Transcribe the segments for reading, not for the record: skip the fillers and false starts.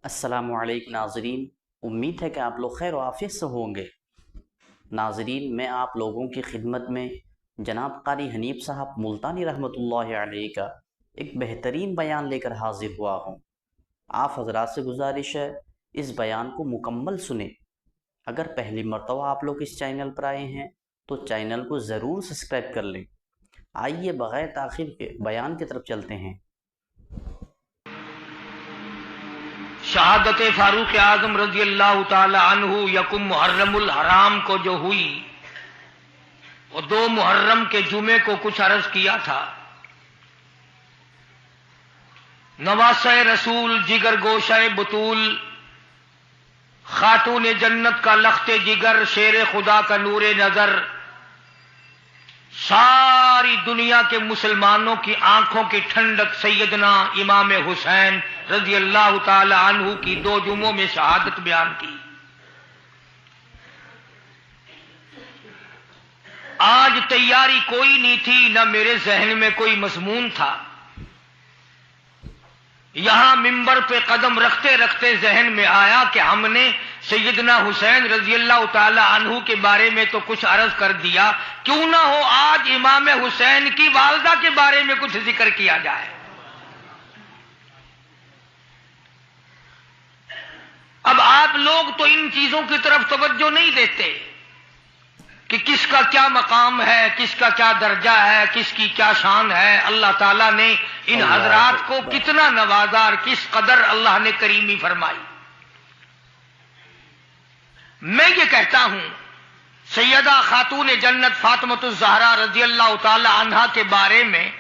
السلام علیکم ناظرین، امید ہے کہ آپ لوگ خیر و عافیت سے ہوں گے۔ ناظرین، میں آپ لوگوں کی خدمت میں جناب قاری حنیف صاحب ملتانی رحمۃ اللہ علیہ کا ایک بہترین بیان لے کر حاضر ہوا ہوں۔ آپ حضرات سے گزارش ہے اس بیان کو مکمل سنیں۔ اگر پہلی مرتبہ آپ لوگ اس چینل پر آئے ہیں تو چینل کو ضرور سبسکرائب کر لیں۔ آئیے بغیر تاخیر کے بیان کی طرف چلتے ہیں۔ شہادت فاروق اعظم رضی اللہ تعالی عنہ یکم محرم الحرام کو جو ہوئی، وہ 2 محرم کے جمعے کو کچھ عرض کیا تھا۔ نواسہ رسول، جگر گوشہ بطول، خاتون جنت کا لخت جگر، شیر خدا کا نور نظر، ساری دنیا کے مسلمانوں کی آنکھوں کی ٹھنڈک سیدنا امام حسین رضی اللہ تعالی عنہ کی 2 جمعوں میں شہادت بیان کی۔ آج تیاری کوئی نہیں تھی، نہ میرے ذہن میں کوئی مضمون تھا۔ یہاں منبر پہ قدم رکھتے رکھتے ذہن میں آیا کہ ہم نے سیدنا حسین رضی اللہ تعالی عنہ کے بارے میں تو کچھ عرض کر دیا، کیوں نہ ہو آج امام حسین کی والدہ کے بارے میں کچھ ذکر کیا جائے۔ اب آپ لوگ تو ان چیزوں کی طرف توجہ نہیں دیتے کہ کس کا کیا مقام ہے، کس کا کیا درجہ ہے، کس کی کیا شان ہے۔ اللہ تعالیٰ نے ان حضرات کو کتنا نوازا اور کس قدر اللہ نے کریمی فرمائی۔ میں یہ کہتا ہوں، سیدہ خاتون جنت فاطمۃ الزہرا رضی اللہ تعالی عنہا کے بارے میں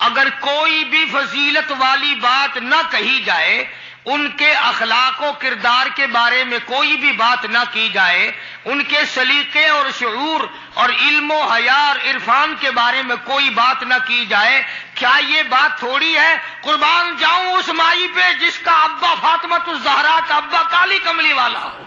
اگر کوئی بھی فضیلت والی بات نہ کہی جائے، ان کے اخلاق و کردار کے بارے میں کوئی بھی بات نہ کی جائے، ان کے سلیقے اور شعور اور علم و حیا اور عرفان کے بارے میں کوئی بات نہ کی جائے، کیا یہ بات تھوڑی ہے؟ قربان جاؤں اس مائی پہ جس کا ابا فاطمۃ الزہرا کا ابا کالی کملی والا ہو۔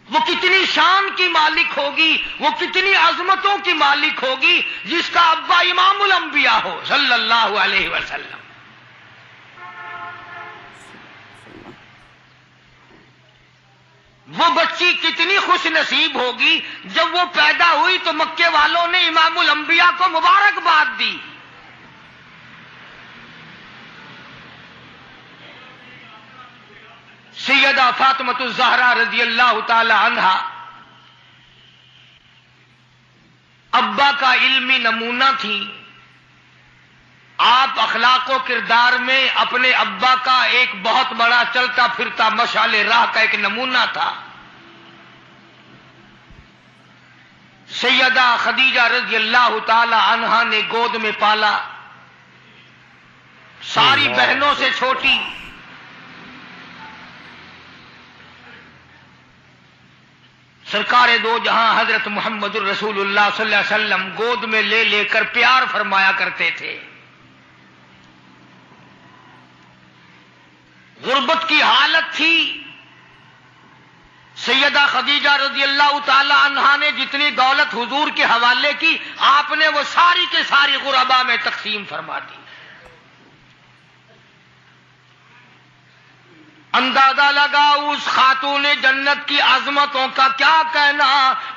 وہ کتنی شان کی مالک ہوگی، وہ کتنی عظمتوں کی مالک ہوگی جس کا ابا امام الانبیاء ہو صلی اللہ علیہ وسلم۔ وہ بچی کتنی خوش نصیب ہوگی جب وہ پیدا ہوئی تو مکے والوں نے امام الانبیاء کو مبارکباد دی۔ سیدہ فاطمۃ الزہرا رضی اللہ تعالی عنہا ابا کا علمی نمونہ تھی۔ آپ اخلاق و کردار میں اپنے ابا کا ایک بہت بڑا چلتا پھرتا مشعل راہ کا ایک نمونہ تھا۔ سیدہ خدیجہ رضی اللہ تعالی عنہا نے گود میں پالا، ساری بہنوں سے چھوٹی۔ سرکار دو جہاں حضرت محمد الرسول اللہ صلی اللہ علیہ وسلم گود میں لے لے کر پیار فرمایا کرتے تھے۔ غربت کی حالت تھی۔ سیدہ خدیجہ رضی اللہ تعالی عنہا نے جتنی دولت حضور کے حوالے کی، آپ نے وہ ساری کے ساری غربا میں تقسیم فرما دی۔ اندازہ لگا اس خاتون جنت کی عظمتوں کا کیا کہنا،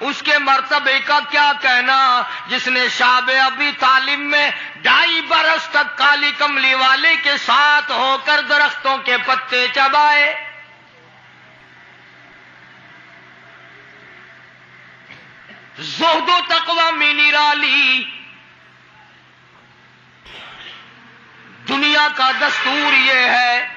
اس کے مرتبے کا کیا کہنا، جس نے شاب ابی طالب میں 2.5 برس تک کالی کملی والے کے ساتھ ہو کر درختوں کے پتے چبائے۔ زہد و تقوی میں نرالی۔ دنیا کا دستور یہ ہے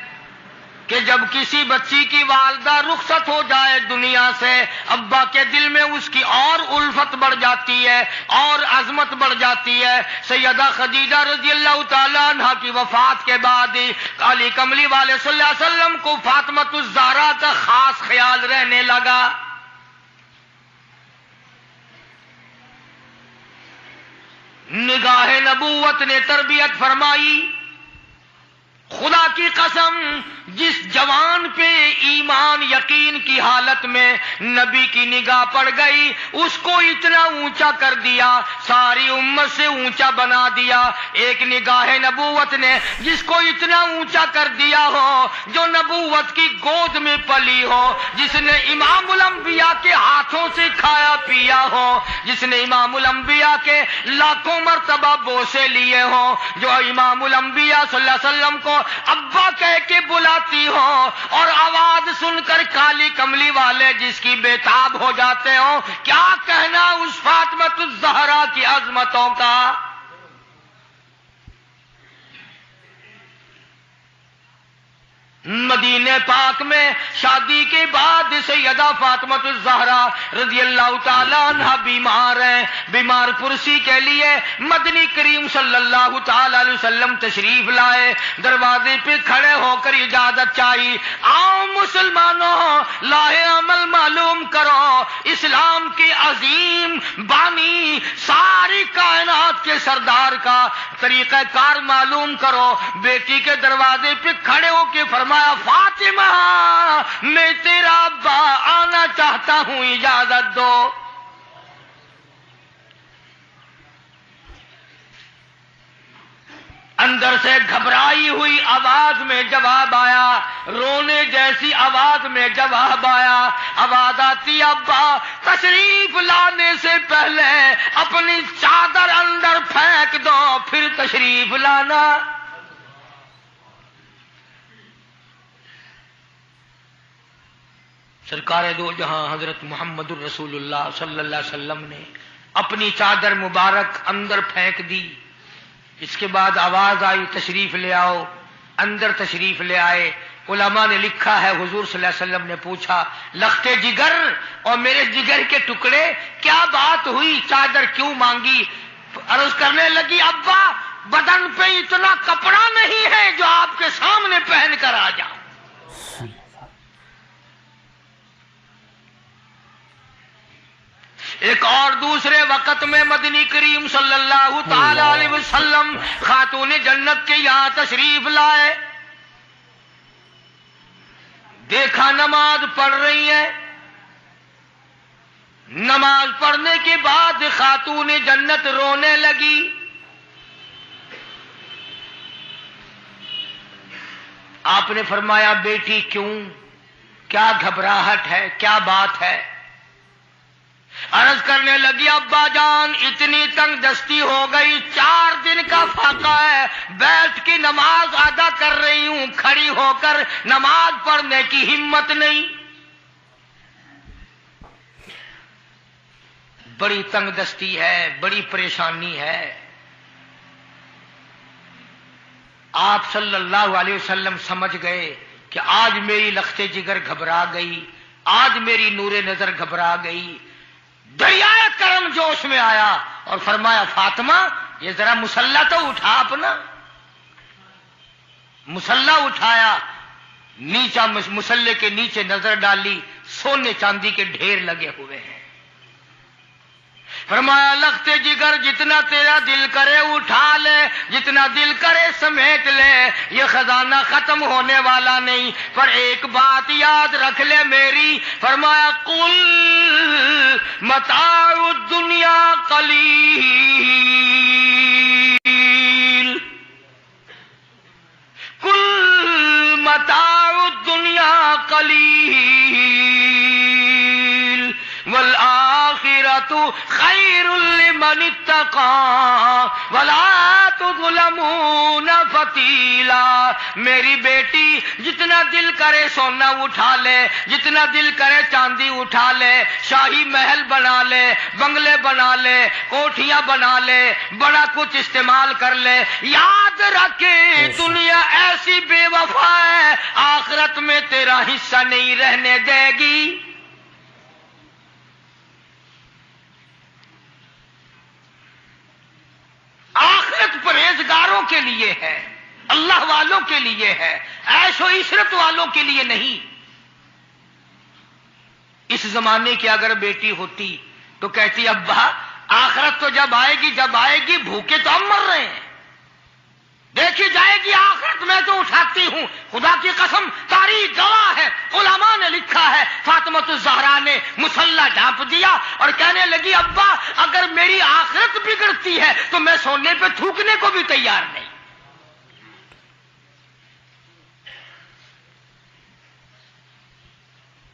کہ جب کسی بچی کی والدہ رخصت ہو جائے دنیا سے، ابا کے دل میں اس کی اور الفت بڑھ جاتی ہے اور عظمت بڑھ جاتی ہے۔ سیدہ خدیجہ رضی اللہ تعالی عنہا کی وفات کے بعد کالی کملی والے صلی اللہ علیہ وسلم کو فاطمۃ الزہرا کا خاص خیال رہنے لگا۔ نگاہ نبوت نے تربیت فرمائی۔ خدا کی قسم جس جوان پہ ایمان یقین کی حالت میں نبی کی نگاہ پڑ گئی اس کو اتنا اونچا کر دیا، ساری امت سے اونچا بنا دیا۔ ایک نگاہ نبوت نے جس کو اتنا اونچا کر دیا ہو، جو نبوت کی گود میں پلی ہو، جس نے امام الانبیاء کے ہاتھوں سے کھایا پیا ہو، جس نے امام الانبیاء کے لاکھوں مرتبہ بوسے لیے ہوں، جو امام الانبیاء صلی اللہ علیہ وسلم کو ابا کہہ کے بلاتی ہو اور آواز سن کر کالی کملی والے جس کی بےتاب ہو جاتے ہوں، کیا کہنا اس فاطمہ الزہرا کی عظمتوں کا۔ مدینے پاک میں شادی کے بعد سیدہ فاطمہ الزہرا رضی اللہ تعالی عنہ بیمار ہیں، بیمار پرسی کے لیے مدنی کریم صلی اللہ تعالی علیہ وسلم تشریف لائے، دروازے پہ کھڑے ہو کر اجازت چاہی، آؤ مسلمانوں لاہ عمل معلوم کرو، اسلام کے عظیم بانی ساری کائنات کے سردار کا طریقہ کار معلوم کرو۔ بیٹی کے دروازے پہ کھڑے ہو کے فرمایا فاطمہ میں تیرا ابا آنا چاہتا ہوں، اجازت دو۔ اندر سے گھبرائی ہوئی آواز میں جواب آیا، رونے جیسی آواز میں جواب آیا، آواز آتی ابا تشریف لانے سے پہلے اپنی چادر اندر پھینک دو پھر تشریف لانا۔ سرکار دو جہاں حضرت محمد الرسول اللہ صلی اللہ علیہ وسلم نے اپنی چادر مبارک اندر پھینک دی۔ اس کے بعد آواز آئی تشریف لے آؤ، اندر تشریف لے آئے۔ علماء نے لکھا ہے حضور صلی اللہ علیہ وسلم نے پوچھا لختے جگر اور میرے جگر کے ٹکڑے کیا بات ہوئی، چادر کیوں مانگی؟ عرض کرنے لگی ابا بدن پہ اتنا کپڑا نہیں ہے جو آپ کے سامنے پہن کر آ جاؤں۔ ایک اور دوسرے وقت میں مدنی کریم صلی اللہ تعالی علیہ وسلم خاتون جنت کے یہاں تشریف لائے، دیکھا نماز پڑھ رہی ہے، نماز پڑھنے کے بعد خاتون جنت رونے لگی۔ آپ نے فرمایا بیٹی کیوں، کیا گھبراہٹ ہے، کیا بات ہے؟ عرض کرنے لگی ابا جان اتنی تنگ دستی ہو گئی، 4 دن کا فاقہ ہے، بیٹھ کے نماز ادا کر رہی ہوں، کھڑی ہو کر نماز پڑھنے کی ہمت نہیں، بڑی تنگ دستی ہے، بڑی پریشانی ہے۔ آپ صلی اللہ علیہ وسلم سمجھ گئے کہ آج میری لخت جگر گھبرا گئی، آج میری نور نظر گھبرا گئی۔ دریائے کرم جوش میں آیا اور فرمایا فاطمہ یہ ذرا مصلی تو اٹھا، اپنا مصلی اٹھایا، نیچا مصلی کے نیچے نظر ڈالی، سونے چاندی کے ڈھیر لگے ہوئے ہیں۔ فرمایا لخت جگر جتنا تیرا دل کرے اٹھا لے، جتنا دل کرے سمیٹ لے، یہ خزانہ ختم ہونے والا نہیں، پر ایک بات یاد رکھ لے میری۔ فرمایا قل متاع الدنیا قلیل، قل متاع الدنیا قلیل والآخرۃ خیر لمن اتقى ولا تظلمون فتیلا۔ میری بیٹی جتنا دل کرے سونا اٹھا لے، جتنا دل کرے چاندی اٹھا لے، شاہی محل بنا لے، بنگلے بنا لے، کوٹھیاں بنا لے، بڑا کچھ استعمال کر لے، یاد رکھے دنیا ایسی بے وفا ہے آخرت میں تیرا حصہ نہیں رہنے دے گی۔ آخرت پرہیزگاروں کے لیے ہے، اللہ والوں کے لیے ہے، عیش و عشرت والوں کے لیے نہیں۔ اس زمانے کی اگر بیٹی ہوتی تو کہتی ابا آخرت تو جب آئے گی، جب آئے گی بھوکے تو ہم مر رہے ہیں، دیکھی جائے گی آخرت میں تو اٹھا خدا کی قسم تاریخ گواہ ہے، علماء نے لکھا ہے، فاطمۃ الزہرا نے مصلی ڈھانپ دیا اور کہنے لگی ابا اگر میری آخرت بگڑتی ہے تو میں سونے پہ تھوکنے کو بھی تیار نہیں۔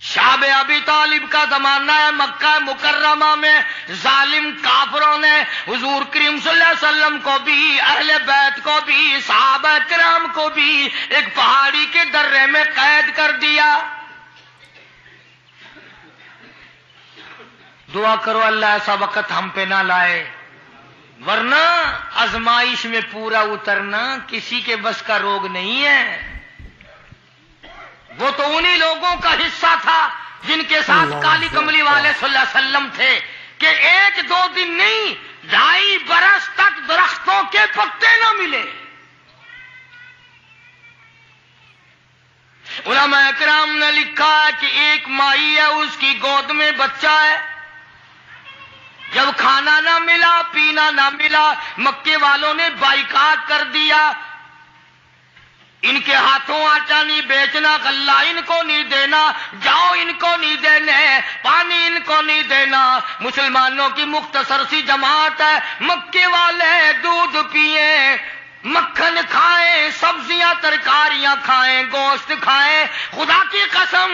شاب ابی طالب کا زمانہ ہے، مکہ مکرمہ میں ظالم کافروں نے حضور کریم صلی اللہ علیہ وسلم کو بھی، اہل بیت کو بھی، صحابہ کرام کو بھی ایک پہاڑی کے درے میں قید کر دیا۔ دعا کرو اللہ ایسا وقت ہم پہ نہ لائے، ورنہ آزمائش میں پورا اترنا کسی کے بس کا روگ نہیں ہے۔ وہ تو انہی لوگوں کا حصہ تھا جن کے ساتھ کالی کملی والے صلی اللہ علیہ وسلم تھے کہ ایک دو دن نہیں 2.5 برس تک درختوں کے پتے نہ ملے۔ علماء کرام نے لکھا ہے کہ ایک مائی ہے، اس کی گود میں بچہ ہے، جب کھانا نہ ملا پینا نہ ملا مکے والوں نے بائیکاٹ کر دیا، ان کے ہاتھوں آٹا نہیں بیچنا، غلہ ان کو نہیں دینا، جاؤ ان کو نہیں دینے، پانی ان کو نہیں دینا۔ مسلمانوں کی مختصر سی جماعت ہے، مکے والے دودھ پیئیں، مکھن کھائیں، سبزیاں ترکاریاں کھائیں، گوشت کھائیں۔ خدا کی قسم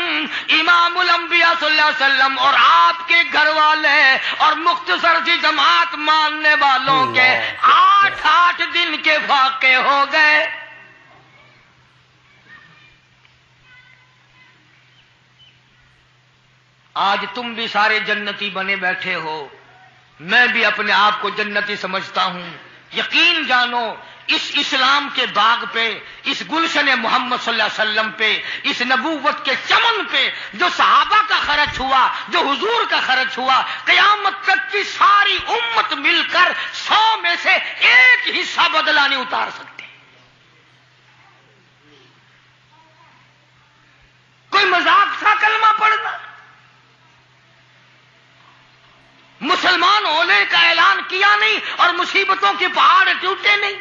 امام الانبیاء صلی اللہ علیہ وسلم اور آپ کے گھر والے اور مختصر سی جماعت ماننے والوں کے 8 دن کے واقع ہو گئے۔ آج تم بھی سارے جنتی بنے بیٹھے ہو، میں بھی اپنے آپ کو جنتی سمجھتا ہوں۔ یقین جانو اس اسلام کے باغ پہ، اس گلشن محمد صلی اللہ علیہ وسلم پہ، اس نبوت کے چمن پہ جو صحابہ کا خرچ ہوا، جو حضور کا خرچ ہوا، قیامت تک کی ساری امت مل کر 100 میں سے 1 حصہ بدلہ نہیں اتار سکتے۔ کوئی مذاق تھا کلمہ پڑھنا؟ مسلمان ہونے کا اعلان کیا نہیں اور مصیبتوں کے پہاڑ ٹوٹے نہیں۔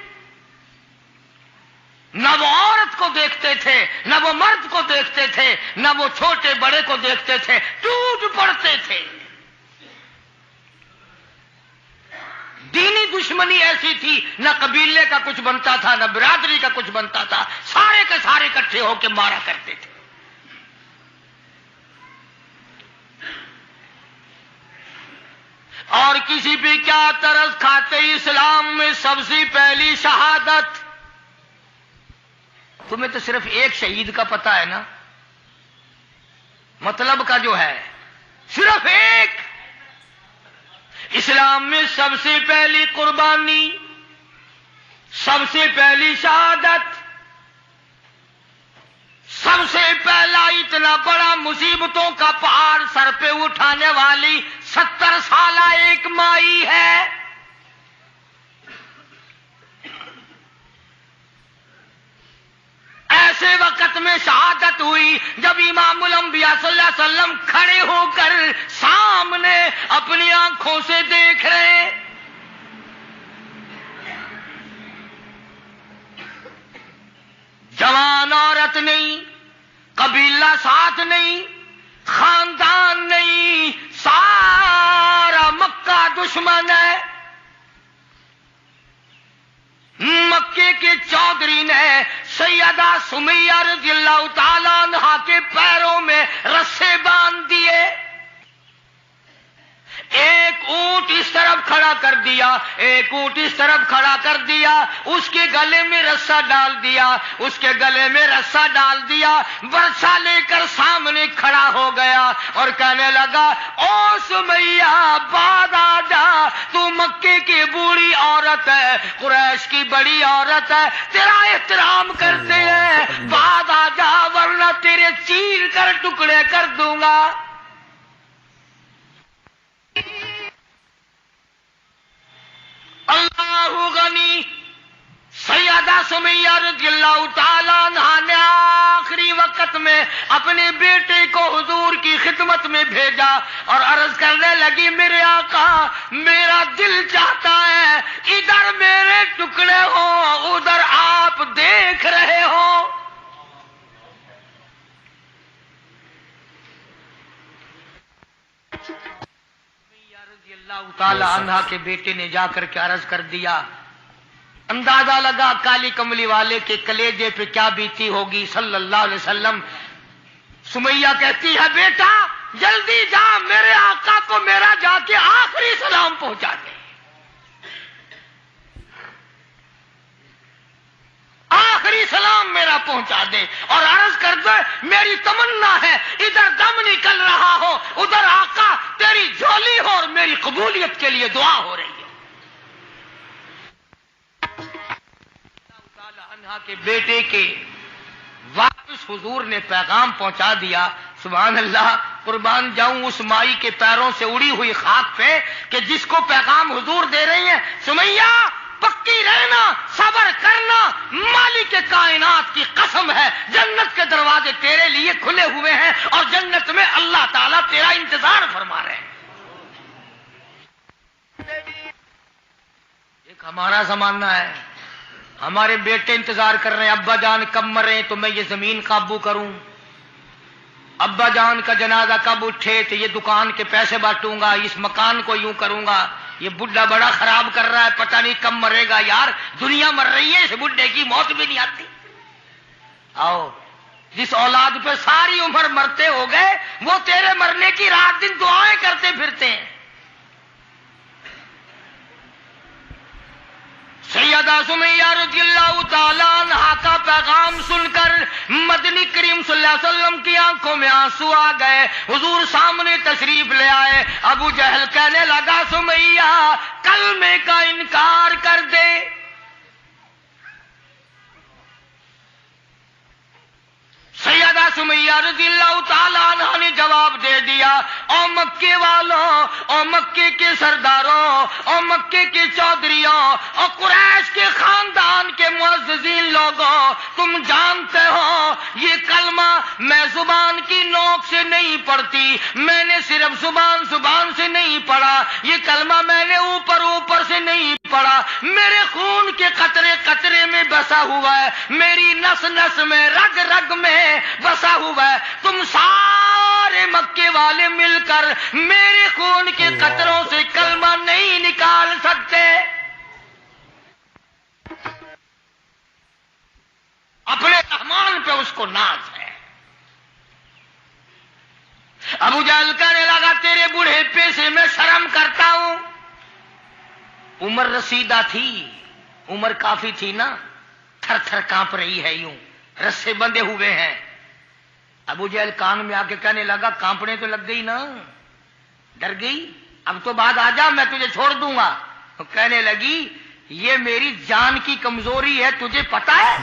نہ وہ عورت کو دیکھتے تھے، نہ وہ مرد کو دیکھتے تھے، نہ وہ چھوٹے بڑے کو دیکھتے تھے، ٹوٹ پڑتے تھے۔ دینی دشمنی ایسی تھی، نہ قبیلے کا کچھ بنتا تھا، نہ برادری کا کچھ بنتا تھا، سارے کے سارے اکٹھے ہو کے مارا کرتے تھے۔ اور کسی بھی کیا ترس کھاتے اسلام میں سب سے پہلی شہادت۔ تمہیں تو صرف ایک شہید کا پتہ ہے نا، مطلب کا جو ہے صرف ایک۔ اسلام میں سب سے پہلی قربانی، سب سے پہلی شہادت، سب سے پہلا اتنا بڑا مصیبتوں کا پہاڑ سر پہ اٹھانے والی 70 سالہ ایک مائی ہے۔ ایسے وقت میں شہادت ہوئی جب امام الانبیاء صلی اللہ علیہ وسلم کھڑے ہو کر سامنے اپنی آنکھوں سے دیکھ رہے ہیں۔ جوان عورت نہیں، قبیلہ ساتھ نہیں، خاندان نہیں، سارا مکہ دشمن ہے۔ مکے کے چودھری نے سیدہ سمیہ رضی اللہ تعالیٰ عنہا کے پیروں میں رسے باندھ دیے، ایک اونٹ اس طرف کھڑا کر دیا، ایک اونٹ اس طرف کھڑا کر دیا، اس کے گلے میں رسا ڈال دیا، اس کے گلے میں رسا ڈال دیا، برچا لے کر سامنے کھڑا ہو گیا اور کہنے لگا او سمیہ بعد آ جا، تو مکے کی بوڑھی عورت ہے، قریش کی بڑی عورت ہے، تیرا احترام کرتے ہیں، بعد آ جا ورنہ تیرے چیر کر ٹکڑے کر دوں گا۔ اللہ غنی، سیدہ سمیہ رضی اللہ تعالیٰ عنہا نے آخری وقت میں اپنے بیٹے کو حضور کی خدمت میں بھیجا اور عرض کرنے لگی میرے آقا میرا دل چاہتا ہے ادھر میرے ٹکڑے ہو، ادھر آپ دیکھ رہے ہو۔ تعالی عنہا کے بیٹے نے جا کر کے عرض کر دیا. اندازہ لگا کالی کملی والے کے کلیجے پہ کیا بیتی ہوگی صلی اللہ علیہ وسلم. سمیہ کہتی ہے بیٹا جلدی جا میرے آقا کو میرا جا کے آخری سلام پہنچا دے. آخری سلام میرا پہنچا دے اور عرض کر دے میری تمنا ہے ادھر دم نکل رہا ہو ادھر آقا تیری جھولی ہو اور میری قبولیت کے لیے دعا ہو رہی ہے. عنہا کے بیٹے کے واپس حضور نے پیغام پہنچا دیا. سبحان اللہ، قربان جاؤں اس مائی کے پیروں سے اڑی ہوئی خاک پہ کہ جس کو پیغام حضور دے رہی ہیں سمیہ پکی رہنا صبر کرنا مالک کے کائنات کی قسم ہے جنت کے دروازے تیرے لیے کھلے ہوئے ہیں اور جنت میں اللہ تعالیٰ تیرا انتظار فرما رہے ہیں. ایک ہمارا زمانہ ہے، ہمارے بیٹے انتظار کر رہے ہیں ابا جان کب مرے تو میں یہ زمین قابو کروں، ابا جان کا جنازہ کب اٹھے تو یہ دکان کے پیسے بانٹوں گا، اس مکان کو یوں کروں گا، یہ بڈھا بڑا خراب کر رہا ہے پتہ نہیں کب مرے گا. یار دنیا مر رہی ہے، اس بڈھے کی موت بھی نہیں آتی. آؤ جس اولاد پہ ساری عمر مرتے ہو گئے وہ تیرے مرنے کی رات دن دعائیں کرتے پھرتے ہیں. سیدہ سمیہ رضی اللہ تعالیٰ عنہا کا پیغام سن کر مدنی کریم صلی اللہ علیہ وسلم کی آنکھوں میں آنسو آ گئے. حضور سامنے تشریف لے آئے. ابو جہل کہنے لگا سمیہ کلمے کا انکار کر دے. سیدہ سمیہ رضی اللہ تعالیٰ عنہ نے جواب دے دیا او مکے والوں، او مکے کے سرداروں، او مکے کے چودھریوں، او قریش کے خاندان کے معززین لوگوں، تم جانتے ہو یہ کلمہ میں زبان کی نوک سے نہیں پڑھتی، میں نے صرف زبان سے نہیں پڑھا، یہ کلمہ میں نے اوپر سے نہیں پڑھا، میرے خون کے قطرے قطرے میں بسا ہوا ہے، میری نس نس میں رگ رگ میں بسا ہوا ہے. تم سارے مکے والے مل کر میرے خون کے قطروں سے کلمہ نہیں نکال سکتے. اپنے رحمان پہ اس کو ناز ہے. ابو جہل کہنے لگا تیرے بوڑھے سے میں شرم کرتا ہوں. عمر رسیدہ تھی، عمر کافی تھی نا، تھر تھر کانپ رہی ہے، یوں رسے بندھے ہوئے ہیں. ابو جہل کان میں آ کے کہنے لگا کانپنے تو لگ گئی نا، ڈر گئی، اب تو بعد آ جا میں تجھے چھوڑ دوں گا. کہنے لگی یہ میری جان کی کمزوری ہے تجھے پتا ہے.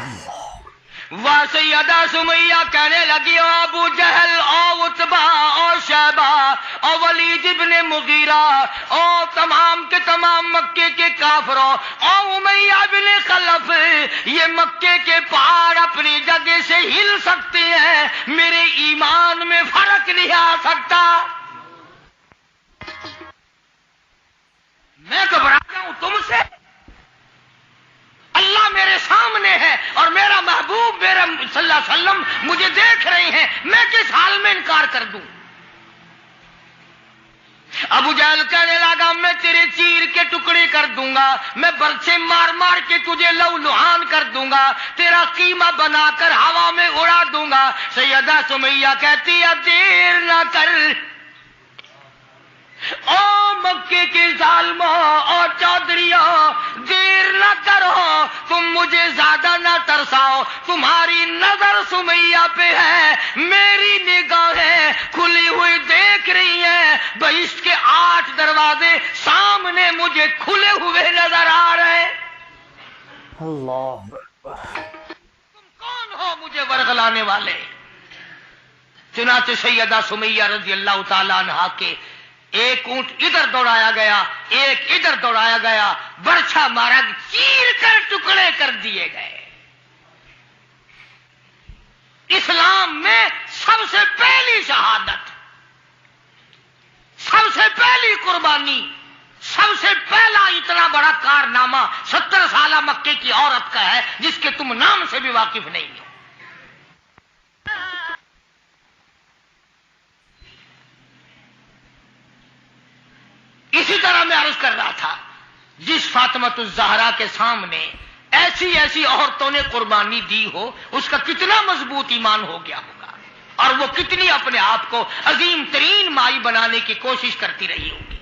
سیدہ سمیہ کہنے لگی او ابو جہل او عتبہ او شیبہ او ولید ابن مغیرہ او تمام کے تمام مکے کے کافروں او امیہ بن خلف، یہ مکے کے پہاڑ اپنی جگہ سے ہل سکتے ہیں، میرے ایمان میں فرق نہیں آ سکتا. میں گھبراتا ہوں تم سے، اللہ میرے سامنے ہے اور میرا محبوب میرا صلی اللہ علیہ وسلم مجھے دیکھ رہے ہیں، میں کس حال میں انکار کر دوں. ابو جہل کہنے لگا میں تیرے چیر کے ٹکڑے کر دوں گا، میں برچے مار مار کے تجھے لو لہان کر دوں گا، تیرا قیمہ بنا کر ہوا میں اڑا دوں گا. سیدہ سمیہ کہتی ہے دیر نہ کر او مکے کے ظالموں اور چودھریوں، دیر نہ کرو، تم مجھے زیادہ نہ ترساؤ، تمہاری نظر سمیہ پہ ہے، میری نگاہیں کھلی ہوئی دیکھ رہی ہیں، بہشت کے 8 دروازے سامنے مجھے کھلے ہوئے نظر آ رہے. اللہ تم کون ہو مجھے ورغلانے والے؟ چنانچہ سیدہ سمیہ رضی اللہ تعالی عنہا کے ایک اونٹ ادھر دوڑایا گیا، ایک ادھر دوڑایا گیا، برچھا مارا، چیر کر ٹکڑے کر دیے گئے. اسلام میں سب سے پہلی شہادت، سب سے پہلی قربانی، سب سے پہلا اتنا بڑا کارنامہ 70 سالہ مکے کی عورت کا ہے جس کے تم نام سے بھی واقف نہیں ہو. اسی طرح میں عرض کر رہا تھا، جس فاطمۃ الزہرا کے سامنے ایسی ایسی عورتوں نے قربانی دی ہو، اس کا کتنا مضبوط ایمان ہو گیا ہوگا، اور وہ کتنی اپنے آپ کو عظیم ترین مائی بنانے کی کوشش کرتی رہی ہوگی۔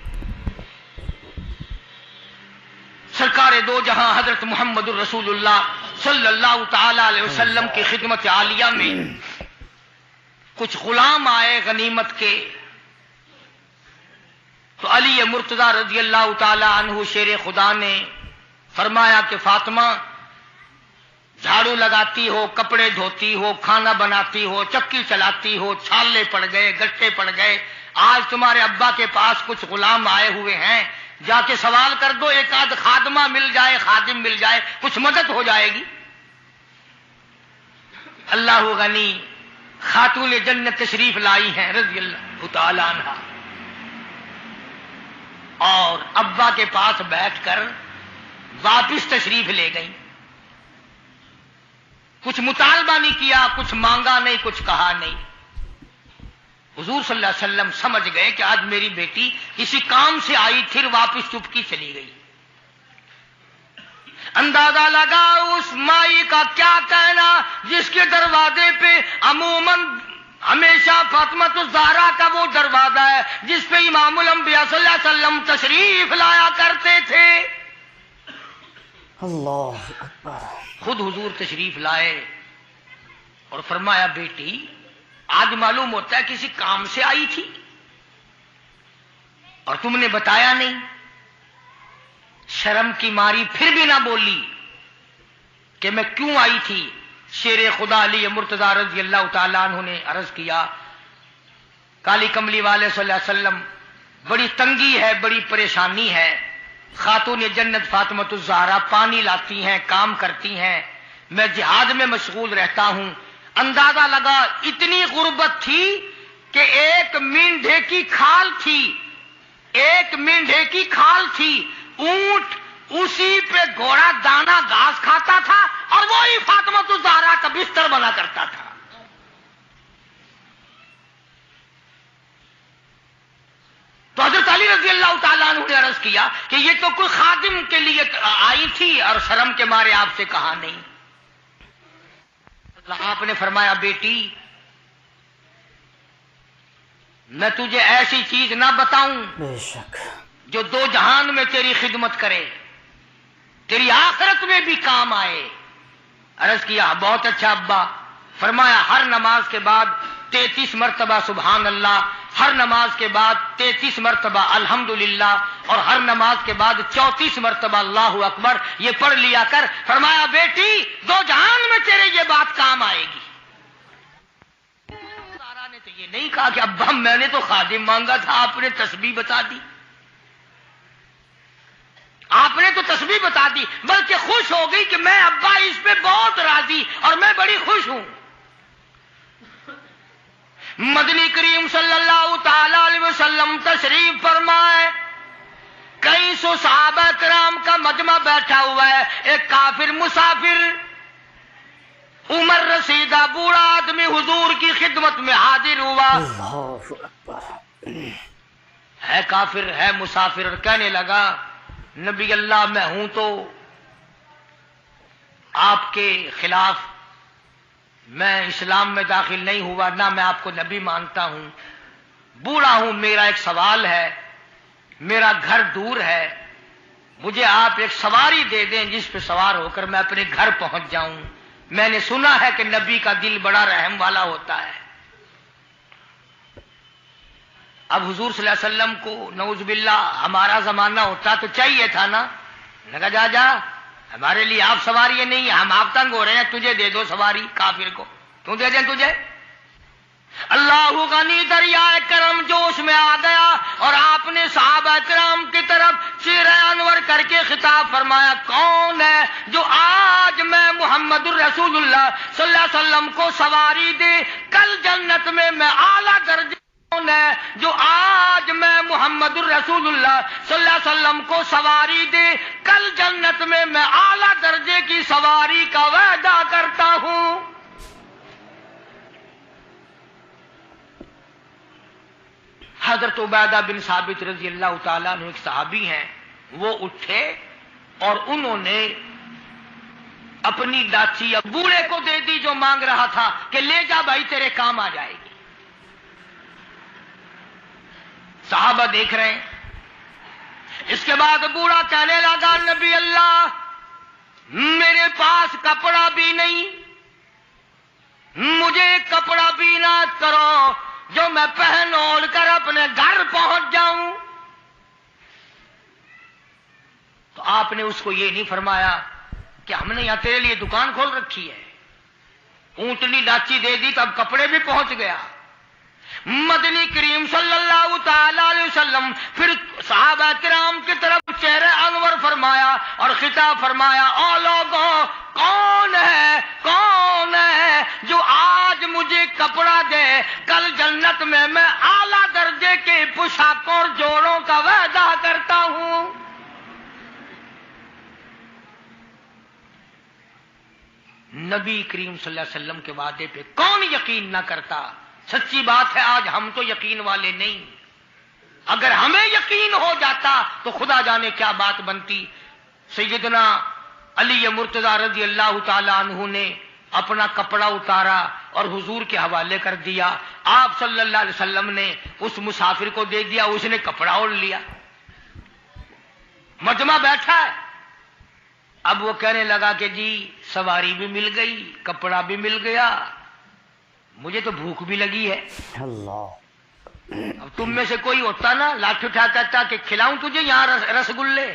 سرکار دو جہاں حضرت محمد الرسول اللہ صلی اللہ تعالی علیہ وسلم کی خدمت عالیہ میں کچھ غلام آئے غنیمت کے، تو علی مرتضی رضی اللہ تعالی عنہ شیر خدا نے فرمایا کہ فاطمہ، جھاڑو لگاتی ہو، کپڑے دھوتی ہو، کھانا بناتی ہو، چکی چلاتی ہو، چھالے پڑ گئے، گٹے پڑ گئے، آج تمہارے ابا کے پاس کچھ غلام آئے ہوئے ہیں، جا کے سوال کر دو، ایک آدھ خادمہ مل جائے، خادم مل جائے، کچھ مدد ہو جائے گی۔ اللہ غنی خاتون جنت تشریف لائی ہیں رضی اللہ تعالی عنہا، اور ابا کے پاس بیٹھ کر واپس تشریف لے گئی۔ کچھ مطالبہ نہیں کیا، کچھ مانگا نہیں، کچھ کہا نہیں۔ حضور صلی اللہ علیہ وسلم سمجھ گئے کہ آج میری بیٹی کسی کام سے آئی، پھر واپس چپکی چلی گئی۔ اندازہ لگا اس مائی کا کیا کہنا جس کے دروازے پہ عموماً ہمیشہ فاطمۃ الزہرا کا وہ دروازہ ہے جس پہ امام الانبیاء صلی اللہ علیہ وسلم تشریف لایا کرتے تھے۔ اللہ اکبر۔ خود حضور تشریف لائے اور فرمایا، بیٹی آج معلوم ہوتا ہے کسی کام سے آئی تھی اور تم نے بتایا نہیں۔ شرم کی ماری پھر بھی نہ بولی کہ میں کیوں آئی تھی۔ شیر خدا علی مرتضی رضی اللہ تعالیٰ عنہ نے عرض کیا، کالی کملی والے صلی اللہ علیہ وسلم، بڑی تنگی ہے، بڑی پریشانی ہے، خاتون جنت فاطمۃ الزہرا پانی لاتی ہیں، کام کرتی ہیں، میں جہاد میں مشغول رہتا ہوں۔ اندازہ لگا اتنی غربت تھی کہ ایک مینڈھے کی کھال تھی، ایک مینڈھے کی کھال تھی، اونٹ اسی پہ گھوڑا دانا گھاس کھاتا تھا اور وہی فاطمۃ الزہرا کا بستر بنا کرتا تھا۔ تو حضرت علی رضی اللہ تعالیٰ عنہ نے عرض کیا کہ یہ تو کوئی خادم کے لیے آئی تھی اور شرم کے مارے آپ سے کہا نہیں۔ آپ نے فرمایا، بیٹی میں تجھے ایسی چیز نہ بتاؤں بے شک جو دو جہان میں تیری خدمت کرے، تیری آخرت میں بھی کام آئے۔ عرض کیا، بہت اچھا ابا۔ فرمایا، ہر نماز کے بعد 33 مرتبہ سبحان اللہ، ہر نماز کے بعد 33 مرتبہ الحمدللہ، اور ہر نماز کے بعد 34 مرتبہ اللہ اکبر، یہ پڑھ لیا کر۔ فرمایا، بیٹی دو جہان میں تیرے یہ بات کام آئے گی۔ سارا نے تو یہ نہیں کہا کہ ابا میں نے تو خادم مانگا تھا، آپ نے تسبیح بتا دی، آپ نے تو تسبیح بتا دی، بلکہ خوش ہو گئی کہ میں ابا اس پہ بہت راضی اور میں بڑی خوش ہوں۔ مدنی کریم صلی اللہ تعالی علیہ وسلم تشریف فرمائے، کئی سو صحابہ کرام کا مجمع بیٹھا ہوا ہے، ایک کافر مسافر عمر رسیدہ بوڑھا آدمی حضور کی خدمت میں حاضر ہوا۔ اللہ اکبر۔ ہے کافر، ہے مسافر، اور کہنے لگا، نبی اللہ میں ہوں تو آپ کے خلاف میں اسلام میں داخل نہیں ہوا، نہ میں آپ کو نبی مانتا ہوں، بوڑھا ہوں، میرا ایک سوال ہے، میرا گھر دور ہے، مجھے آپ ایک سواری دے دیں جس پہ سوار ہو کر میں اپنے گھر پہنچ جاؤں، میں نے سنا ہے کہ نبی کا دل بڑا رحم والا ہوتا ہے۔ اب حضور صلی اللہ علیہ وسلم کو نعوذ باللہ ہمارا زمانہ ہوتا تو چاہیے تھا نا، لگا جا جا ہمارے لیے آپ سواری نہیں، ہم آپ تنگ ہو رہے ہیں، تجھے دے دو سواری، کافر کو کیوں دے دیں تجھے؟ اللہ غنی دریائے کرم جوش میں آ گیا اور آپ نے صحابہ کرام کی طرف چہرہ انور کر کے خطاب فرمایا، کون ہے جو آج میں محمد الرسول اللہ صلی اللہ علیہ وسلم کو سواری دے، کل جنت میں اعلیٰ درجے، کون ہے جو آج میں محمد الرسول اللہ صلی اللہ علیہ وسلم کو سواری دے، کل جنت میں اعلیٰ درجے کی سواری کا وعدہ کرتا ہوں۔ حضرت عبیدہ بن ثابت رضی اللہ تعالیٰ عنہ ایک صحابی ہیں، وہ اٹھے اور انہوں نے اپنی ڈاچی بوڑھے کو دے دی جو مانگ رہا تھا کہ لے جا بھائی تیرے کام آ جائے گی۔ صحابہ دیکھ رہے ہیں۔ اس کے بعد بوڑھا کہنے لگا نبی اللہ میرے پاس کپڑا بھی نہیں، مجھے کپڑا بھی نہ کرو جو میں پہن اوڑھ کر اپنے گھر پہنچ جاؤں۔ تو آپ نے اس کو یہ نہیں فرمایا کہ ہم نے یہاں تیرے لیے دکان کھول رکھی ہے، اونٹنی ڈاچی دے دی تو اب کپڑے بھی پہنچ گیا۔ مدنی کریم صلی اللہ تعالی علیہ وسلم پھر صحابہ کرام کی طرف چہرے انور فرمایا اور خطاب فرمایا، او لوگوں کون ہے جو آج مجھے کپڑا دے، کل جنت میں اعلیٰ درجے کے پوشاکوں اور جوڑوں کا وعدہ کرتا ہوں۔ نبی کریم صلی اللہ علیہ وسلم کے وعدے پہ کون یقین نہ کرتا؟ سچی بات ہے آج ہم تو یقین والے نہیں، اگر ہمیں یقین ہو جاتا تو خدا جانے کیا بات بنتی۔ سیدنا علی مرتضی رضی اللہ تعالی عنہ نے اپنا کپڑا اتارا اور حضور کے حوالے کر دیا، آپ صلی اللہ علیہ وسلم نے اس مسافر کو دے دیا، اس نے کپڑا اوڑھ لیا، مجمع بیٹھا ہے۔ اب وہ کہنے لگا کہ جی سواری بھی مل گئی، کپڑا بھی مل گیا، مجھے تو بھوک بھی لگی ہے۔ اللہ، اب تم میں سے کوئی ہوتا نا لاٹھی اٹھا کہتا کہ کھلاؤں تجھے یہاں رسگلے،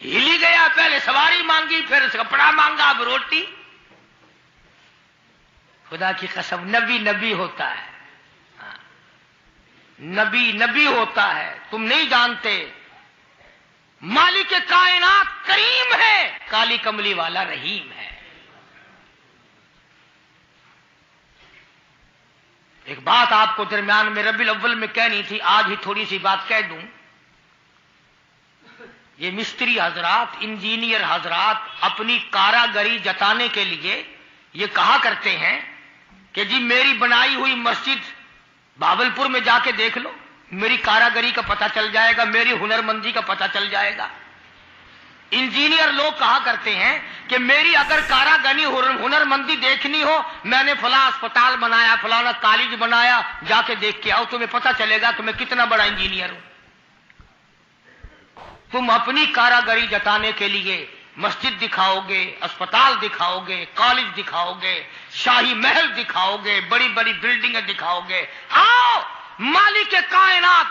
ہلی گیا، پہلے سواری مانگی پھر کپڑا مانگا اب روٹی۔ خدا کی قسم نبی نبی ہوتا ہے، نبی نبی ہوتا ہے، تم نہیں جانتے۔ مالک کائنات کریم ہے، کالی کملی والا رحیم ہے۔ ایک بات آپ کو درمیان میں ربیع الاول میں کہنی تھی، آج ہی تھوڑی سی بات کہہ دوں۔ یہ مستری حضرات، انجینئر حضرات اپنی کاراگری جتانے کے لیے یہ کہا کرتے ہیں کہ جی میری بنائی ہوئی مسجد بہاولپور میں جا کے دیکھ لو، میری کاراگری کا پتہ چل جائے گا، میری ہنرمندی کا پتہ چل جائے گا۔ انجینئر لوگ کہا کرتے ہیں کہ میری اگر کاراگری ہنرمندی دیکھنی ہو، میں نے فلاں اسپتال بنایا، فلانا کالج بنایا، جا کے دیکھ کے آؤ، تمہیں پتہ چلے گا کہ میں کتنا بڑا انجینئر ہوں۔ تم اپنی کاراگری جتانے کے لیے مسجد دکھاؤ گے، اسپتال دکھاؤ گے، کالج دکھاؤ گے، شاہی محل دکھاؤ گے، بڑی بڑی بلڈنگیں دکھاؤ گے۔ آؤ مالک کائنات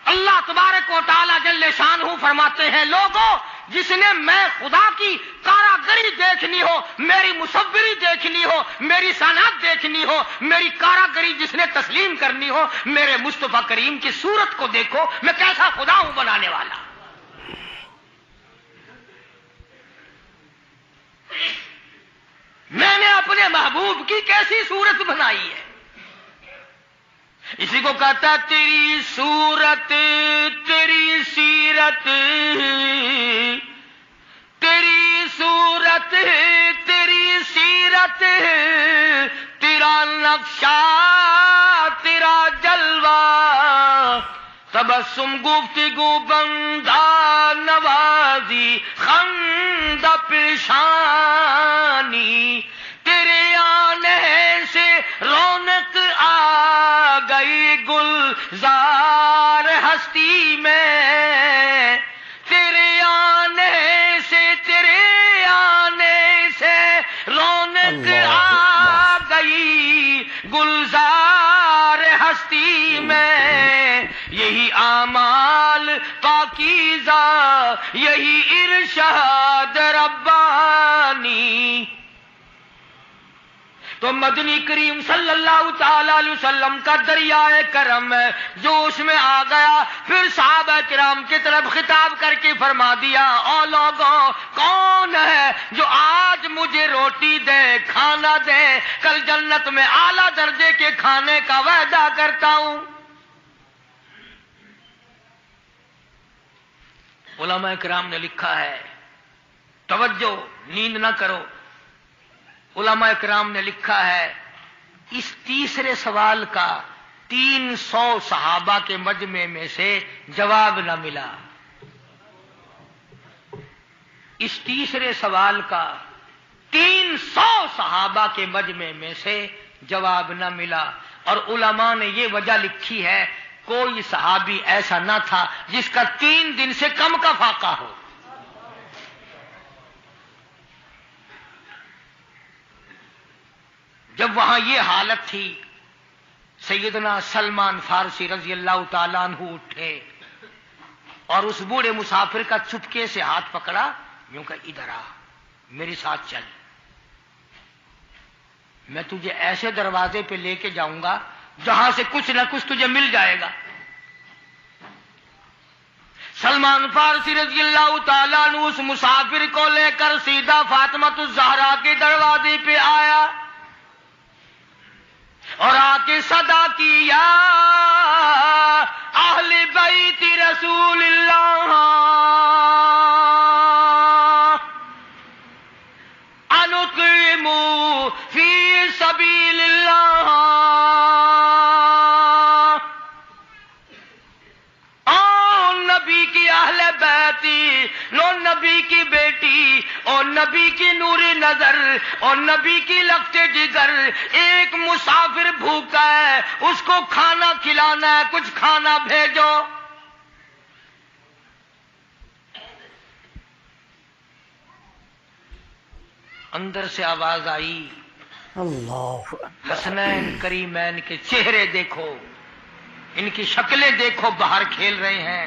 اللہ تبارک و تعالی جل شانہ فرماتے ہیں، لوگوں جس نے میں خدا کی کاراگری دیکھنی ہو، میری مصوری دیکھنی ہو، میری صنعت دیکھنی ہو، میری کاراگری جس نے تسلیم کرنی ہو، میرے مصطفیٰ کریم کی صورت کو دیکھو، میں کیسا خدا ہوں بنانے والا۔ میں نے اپنے محبوب کی کیسی صورت بنائی ہے۔ اسی کو کہتا ہے تیری صورت تیری سیرت، تیری صورت تیری سیرت، تیرا نقشہ تیرا جلوہ، تبسم گفتگو بندہ نوازی خندہ پیشانی، تیرے آنے سے رونق آ گئی گلزار ہستی میں، تیرے آنے سے رونق آ گئی گلزار ہستی میں، یہی اعمال پاکیزہ یہی ارشاد ربانی۔ تو مدنی کریم صلی اللہ تعالی علیہ وسلم کا دریائے کرم ہے جو اس میں آ گیا، پھر صحابہ کرام کی طرف خطاب کر کے فرما دیا، او لوگوں کون ہے جو آج مجھے روٹی دے، کھانا دے، کل جنت میں اعلیٰ درجے کے کھانے کا وعدہ کرتا ہوں۔ علماء کرام نے لکھا ہے، توجہ نیند نہ کرو، علماء کرام نے لکھا ہے اس تیسرے سوال کا 300 صحابہ کے مجمع میں سے جواب نہ ملا. اس تیسرے سوال کا 300 صحابہ کے مجمع میں سے جواب نہ ملا. اور علماء نے یہ وجہ لکھی ہے کوئی صحابی ایسا نہ تھا جس کا 3 دن سے کم کا فاقہ ہو. جب وہاں یہ حالت تھی سیدنا سلمان فارسی رضی اللہ تعالیٰ عنہ اٹھے اور اس بوڑھے مسافر کا چپکے سے ہاتھ پکڑا، یوں کہ ادھر آ میرے ساتھ چل، میں تجھے ایسے دروازے پہ لے کے جاؤں گا جہاں سے کچھ نہ کچھ تجھے مل جائے گا. سلمان فارسی رضی اللہ تعالیٰ عنہ اس مسافر کو لے کر سیدھا فاطمۃ الزہرا کے دروازے پہ آیا اور آ کے صدا کی، یا اہل بیت رسول اللہ انطعموا فی سبیل اللہ. او نبی کی اہل بیتی، لو نبی کی بیٹی اور نبی کی نور نظر اور نبی کی لگتے جگر، ایک مسافر بھوکا ہے، اس کو کھانا کھلانا ہے، کچھ کھانا بھیجو. اندر سے آواز آئی، اللہ حسنین کریمین کے چہرے دیکھو، ان کی شکلیں دیکھو، باہر کھیل رہے ہیں.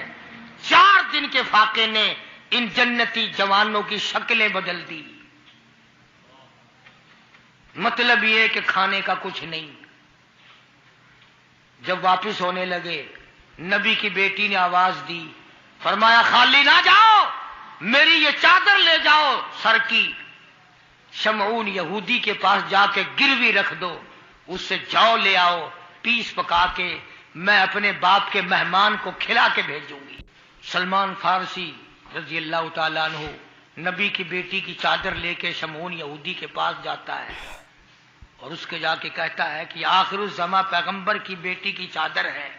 4 دن کے فاقے نے ان جنتی جوانوں کی شکلیں بدل دی. مطلب یہ کہ کھانے کا کچھ نہیں. جب واپس ہونے لگے نبی کی بیٹی نے آواز دی، فرمایا خالی نہ جاؤ، میری یہ چادر لے جاؤ سر کی، شمعون یہودی کے پاس جا کے گروی رکھ دو، اس سے جو لے آؤ، پیس پکا کے میں اپنے باپ کے مہمان کو کھلا کے بھیجوں گی. سلمان فارسی رضی اللہ تعالیٰ عنہ نبی کی بیٹی کی چادر لے کے شمعون یہودی کے پاس جاتا ہے اور اس کے جا کے کہتا ہے کہ آخر الزماں پیغمبر کی بیٹی کی چادر ہے.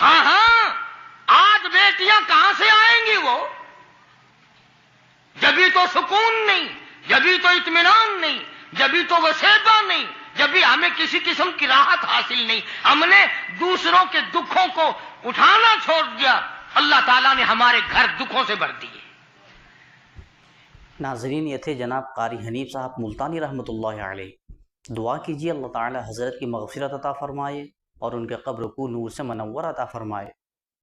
ہاں ہاں، آج بیٹیاں کہاں سے آئیں گی؟ وہ جبھی تو سکون نہیں، جبھی تو اطمینان نہیں، جبھی تو وسیبہ نہیں، جبھی ہمیں کسی قسم کی راحت حاصل نہیں. ہم نے دوسروں کے دکھوں کو اٹھانا چھوڑ دیا، اللہ تعالیٰ نے ہمارے گھر دکھوں سے بھر دیے. ناظرین، یہ تھے جناب قاری حنیف صاحب ملتانی رحمۃ اللہ علیہ. دعا کیجیے اللہ تعالی حضرت کی مغفرت عطا فرمائے اور ان کے قبر کو نور سے منور عطا فرمائے.